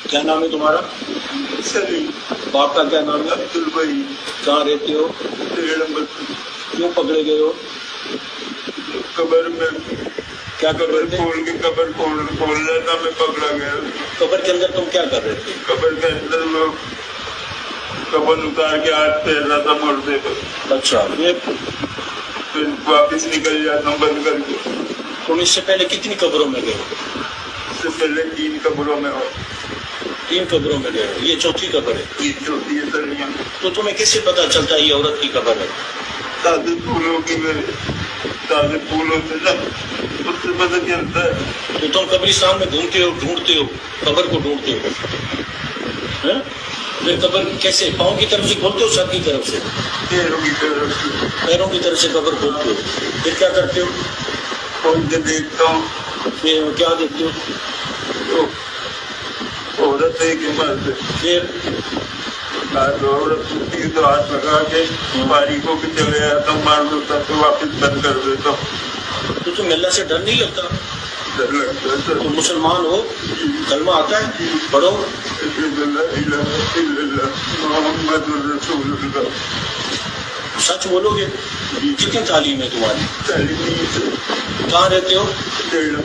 کیا نام ہے تمہارا؟ سلیم. باپ کا کیا نام ہے؟ عبد البئی. کہاں رہتے ہو؟ 13 نمبر. کیوں پکڑے گئے ہو؟ قبر میں کیا کر رہے تھے؟ کھول کے قبر کھول رہا تھا, میں پکڑا گیا. قبر کے اندر تم کیا کر رہے تھے؟ قبر کے اندر وہ قبر اتار کے ہاتھ پھیر رہا تھا مردے پر. اچھا, پھر واپس نکل جاتا ہوں بند کر کے. تم اس سے پہلے کتنی قبروں میں گئے ہو؟ اس سے پہلے 3 قبروں میں ہو. 3 قبروں میں گئے ہو, یہ چوتھی قبر ہے. یہ چوتھی ہے سر. یہاں تو تمہیں کیسے پتا چلتا ہے یہ عورت کی قبر ہے؟ تازے پھولوں کی تازے پھول ہوتے نا, اس سے پتہ چلتا ہے. تو تم قبرستان میں گھومتے ہو, ڈھونڈتے ہو, قبر کو ڈھونڈتے ہو. پھر قبر کیسے, پاؤں کی طرف سے کھولتے ہو, سر کی طرف سے؟ پیروں کی طرف سے. پیروں کی طرف سے قبر کھولتے ہو. پھر کیا کرتے ہو؟ کھول کے دیکھتا ہوں. پھر کیا دیکھتے ہو؟ تو عورت ہے کہ مرد ہے. پھر عورت ہوتی ہے تو ہاتھ لگا کے باریک ہو کے چلے جاتا ہوں, مار دیتا تو واپس بند کر دیتا ہوں. تو تم اللہ سے ڈر نہیں لگتا؟ ڈر لگتا ہے سر. تم مسلمان ہو, کلمہ آتا ہے, پڑھو. محمد رسول اللہ. سچ بولو گے؟ کتنی تعلیم ہے تمہاری؟ تعلیم نہیں ہے. کہاں رہتے ہو؟